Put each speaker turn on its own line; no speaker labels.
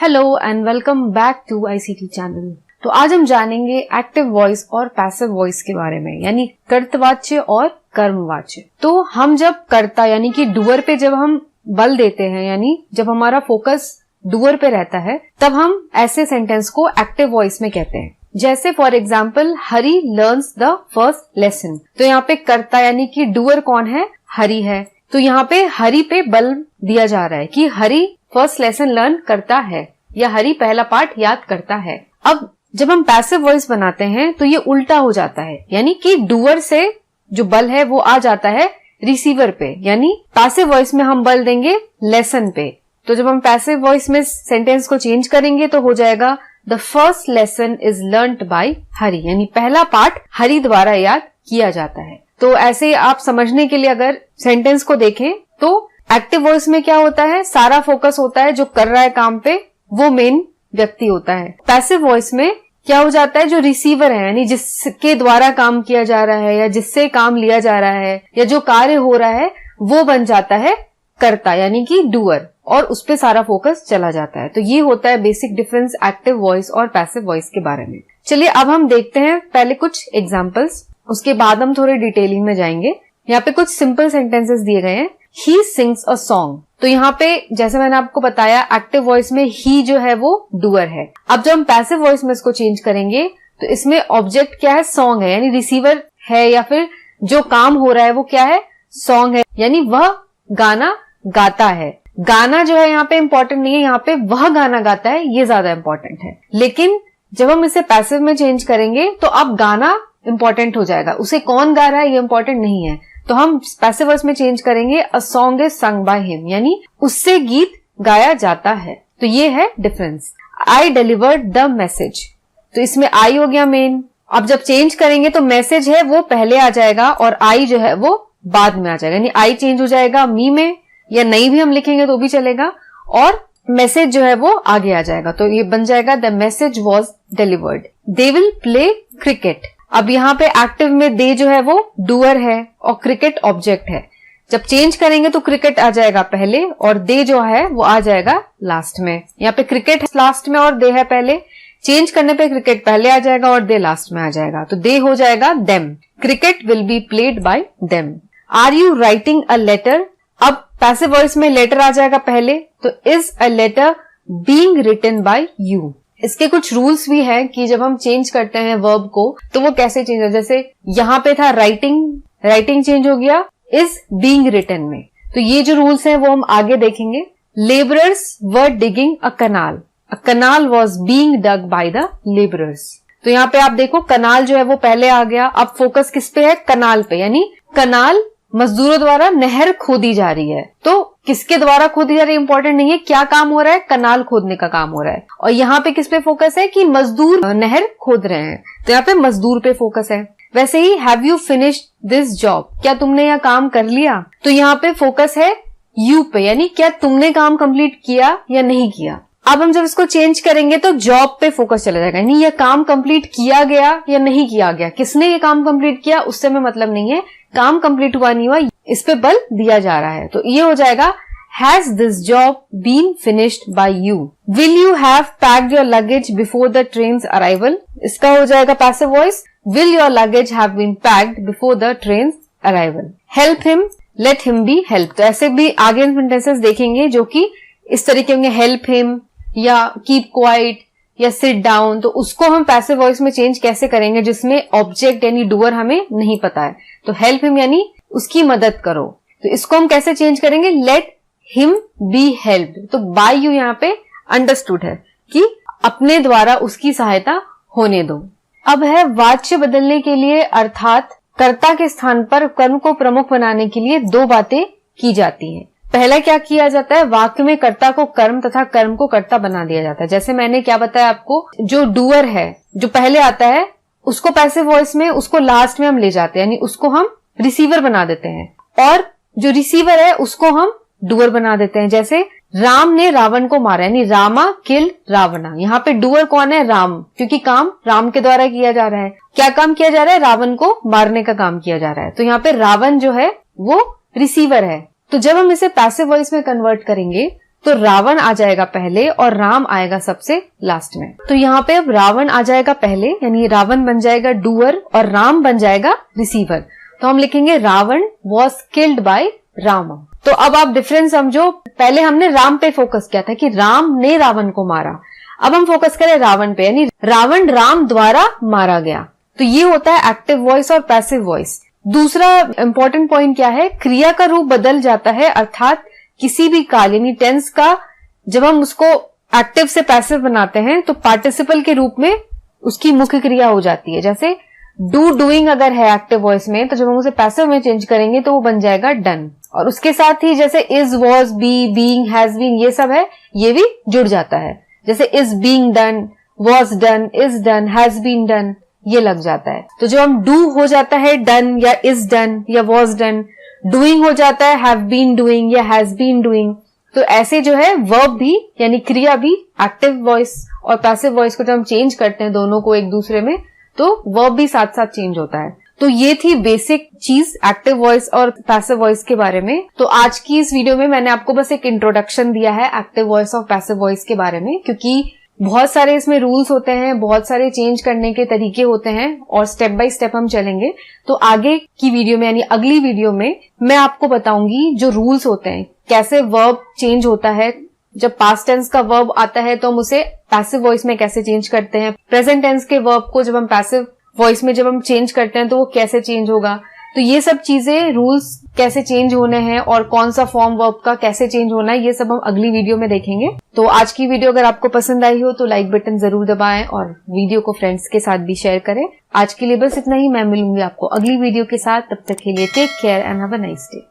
Hello and welcome back to ICT channel. तो आज हम जानेंगे एक्टिव वॉइस और पैसिव वॉइस के बारे में, यानी कर्तवाच्य और कर्मवाच्य। तो हम जब कर्ता यानी कि डूअर पे जब हम बल देते हैं, यानी जब हमारा फोकस डूअर पे रहता है, तब हम ऐसे सेंटेंस को एक्टिव वॉइस में कहते हैं। जैसे for example, Hari learns the first lesson. तो यहाँ पे कर्ता यानी कि डूअर कौन है? हरी है। तो यहाँ पे हरी पे बल दिया जा रहा है कि हरी फर्स्ट लेसन लर्न करता है या हरी पहला पाठ याद करता है। अब जब हम पैसिव वॉइस बनाते हैं तो ये उल्टा हो जाता है, यानी कि डूअर से जो बल है वो आ जाता है रिसीवर पे, यानी पैसिव वॉइस में हम बल देंगे लेसन पे। तो जब हम पैसिव वॉइस में सेंटेंस को चेंज करेंगे तो हो जाएगा the first lesson is learned by Hari, यानी पहला पाठ हरी द्वारा याद किया जाता है। तो ऐसे आप समझने के लिए अगर सेंटेंस को देखें तो एक्टिव वॉइस में क्या होता है, सारा फोकस होता है जो कर रहा है काम पे, वो मेन व्यक्ति होता है। पैसिव वॉइस में क्या हो जाता है, जो रिसीवर है यानी जिसके द्वारा काम किया जा रहा है या जिससे काम लिया जा रहा है या जो कार्य हो रहा है, वो बन जाता है कर्ता यानी कि डूअर, और उस पे सारा फोकस चला जाता है। तो ये होता है बेसिक डिफरेंस एक्टिव वॉइस और पैसिव वॉइस के बारे में। चलिए अब हम देखते हैं पहले कुछ एग्जाम्पल्स, उसके बाद हम थोड़े डिटेलिंग में जाएंगे। यहाँ पे कुछ सिंपल सेंटेंसेस दिए गए हैं। He sings a song. तो यहाँ पे जैसे मैंने आपको बताया एक्टिव वॉइस में ही जो है वो डूअर है। अब जब हम पैसिव वॉइस में इसको चेंज करेंगे तो इसमें ऑब्जेक्ट क्या है? सॉन्ग है, यानी रिसीवर है या फिर जो काम हो रहा है वो क्या है? सॉन्ग है, यानी वह गाना गाता है। गाना जो है यहाँ पे इंपॉर्टेंट नहीं है, यहाँ पे वह गाना गाता है ये ज्यादा इंपॉर्टेंट है। लेकिन जब हम इसे पैसिव में चेंज करेंगे तो अब गाना इंपॉर्टेंट हो जाएगा, उसे कौन गा रहा है ये इंपॉर्टेंट नहीं है। तो हम पैसिव वॉइस में चेंज करेंगे a song is sung by him, यानी उससे गीत गाया जाता है। तो ये है difference. I delivered the message. तो इसमें आई हो गया मेन। अब जब चेंज करेंगे तो मैसेज है वो पहले आ जाएगा और आई जो है वो बाद में आ जाएगा, यानी आई चेंज हो जाएगा मी में, या नहीं भी हम लिखेंगे तो भी चलेगा, और मैसेज जो है वो आगे आ जाएगा। तो ये बन जाएगा the message was delivered. They will play cricket. अब यहाँ पे एक्टिव में दे जो है वो डूअर है और क्रिकेट ऑब्जेक्ट है। जब चेंज करेंगे तो क्रिकेट आ जाएगा पहले और दे जो है वो आ जाएगा लास्ट में। यहाँ पे क्रिकेट लास्ट में और दे है पहले। चेंज करने पे क्रिकेट पहले आ जाएगा और दे लास्ट में आ जाएगा, तो दे हो जाएगा them. Cricket will be played by them. Are you writing a letter. अब पैसिव वॉइस में लेटर आ जाएगा पहले, तो is a letter being written by you. इसके कुछ रूल्स भी हैं कि जब हम चेंज करते हैं वर्ब को तो वो कैसे चेंज हो। जैसे यहाँ पे था राइटिंग चेंज हो गया इज बीइंग रिटन में। तो ये जो रूल्स हैं वो हम आगे देखेंगे। Labourers were digging a canal was being dug by the labourers. तो यहाँ पे आप देखो कनाल जो है वो पहले आ गया। अब फोकस किस पे है? कनाल पे, यानी कनाल मजदूरों द्वारा नहर खोदी जा रही है। तो किसके द्वारा खोदी जा रही है इंपॉर्टेंट नहीं है, क्या काम हो रहा है? कनाल खोदने का काम हो रहा है। और यहाँ पे किस पे फोकस है कि मजदूर नहर खोद रहे हैं, तो यहाँ पे मजदूर पे फोकस है। वैसे he have you finished this job. क्या तुमने यह काम कर लिया? तो यहाँ पे फोकस है यू पे, यानी क्या तुमने काम कंप्लीट किया या नहीं किया। अब हम जब इसको चेंज करेंगे तो जॉब पे फोकस चला जाएगा, यानी यह काम कंप्लीट किया गया या नहीं किया गया, किसने ये काम कंप्लीट किया उससे हमें मतलब नहीं है, काम कंप्लीट हुआ नहीं हुआ इस पे बल दिया जा रहा है। तो ये हो जाएगा has this job been finished by you. Will you have packed your luggage before the train's arrival. इसका हो जाएगा passive voice will your luggage have been packed before the train's arrival. Help him let him be help. तो ऐसे भी आगे sentences देखेंगे जो कि इस तरीके होंगे, हेल्प हिम या कीप क्वाइट या सिट डाउन। तो उसको हम पैसिव वॉइस में चेंज कैसे करेंगे जिसमें ऑब्जेक्ट यानी डूअर हमें नहीं पता है। तो हेल्प हिम यानी उसकी मदद करो। तो इसको हम कैसे चेंज करेंगे? Late him be helped. तो बाय यू यहाँ पे अंडरस्टूड है कि अपने द्वारा उसकी सहायता होने दो। अब है वाच्य बदलने के लिए, अर्थात कर्ता के स्थान पर कर्म को प्रमुख बनाने के लिए दो बातें की जाती हैं। पहला क्या किया जाता है, वाक्य में कर्ता को कर्म तथा कर्म को कर्ता बना दिया जाता है। जैसे मैंने क्या बताया आपको, जो डूअर है जो पहले आता है उसको पैसिव वॉइस में उसको लास्ट में हम ले जाते हैं, यानी उसको हम रिसीवर बना देते हैं, और जो रिसीवर है उसको हम डूअर बना देते हैं। जैसे राम ने रावण को मारा, यानी रामा किल रावणा। यहाँ पे डूअर कौन है? राम, क्योंकि काम राम के द्वारा किया जा रहा है। क्या काम किया जा रहा है? रावण को मारने का काम किया जा रहा है। तो यहाँ पे रावण जो है वो रिसीवर है। तो जब हम इसे पैसिव वॉइस में कन्वर्ट करेंगे तो रावण आ जाएगा पहले और राम आएगा सबसे लास्ट में। तो यहाँ पे अब रावण आ जाएगा पहले, यानी रावण बन जाएगा डूअर और राम बन जाएगा रिसीवर। तो हम लिखेंगे Ravan was killed by Ram. तो अब आप डिफरेंस समझो, पहले हमने राम पे फोकस किया था कि राम ने रावण को मारा, अब हम फोकस करें रावण पे, यानी रावण राम द्वारा मारा गया। तो ये होता है एक्टिव वॉइस और पैसिव वॉइस। दूसरा इंपॉर्टेंट पॉइंट क्या है, क्रिया का रूप बदल जाता है, अर्थात किसी भी काल यानी टेंस का जब हम उसको एक्टिव से पैसिव बनाते हैं तो पार्टिसिपल के रूप में उसकी मुख्य क्रिया हो जाती है। जैसे डू डूइंग अगर है एक्टिव वॉइस में, तो जब हम उसे पैसिव में चेंज करेंगे तो वो बन जाएगा डन। और उसके साथ ही जैसे is, was, be, being, has been, ये सब है, ये भी जुड़ जाता है। जैसे is being done, was done, is done, has been done, ये लग जाता है। तो जब हम डू हो जाता है डन या इज डन या वॉज डन, डूइंग हो जाता है हैव बीन डूइंग या हैज बीन डूइंग। तो ऐसे जो है वर्ब भी यानी क्रिया भी एक्टिव वॉइस और पैसिव वॉइस को जब हम चेंज करते हैं दोनों को एक दूसरे में, तो वर्ब भी साथ साथ चेंज होता है। तो ये थी बेसिक चीज एक्टिव वॉइस और पैसिव वॉइस के बारे में। तो आज की इस वीडियो में मैंने आपको बस एक इंट्रोडक्शन दिया है एक्टिव वॉइस और पैसिव वॉइस के बारे में, क्योंकि बहुत सारे इसमें रूल्स होते हैं, बहुत सारे चेंज करने के तरीके होते हैं और स्टेप बाय स्टेप हम चलेंगे। तो आगे की वीडियो में यानी अगली वीडियो में मैं आपको बताऊंगी जो रूल्स होते हैं, कैसे वर्ब चेंज होता है। जब पास्ट टेंस का वर्ब आता है तो हम उसे पैसिव वॉइस में कैसे चेंज करते हैं, प्रेजेंट टेंस के वर्ब को जब हम पैसिव वॉइस में जब हम चेंज करते हैं तो वो कैसे चेंज होगा। तो ये सब चीजें, रूल्स कैसे चेंज होने हैं और कौन सा फॉर्म वर्ब का कैसे चेंज होना है, ये सब हम अगली वीडियो में देखेंगे। तो आज की वीडियो अगर आपको पसंद आई हो तो लाइक बटन जरूर दबाएं और वीडियो को फ्रेंड्स के साथ भी शेयर करें। आज के लिए बस इतना ही, मैं मिलूंगी आपको अगली वीडियो के साथ। तब तक के लिए take care and have a nice day.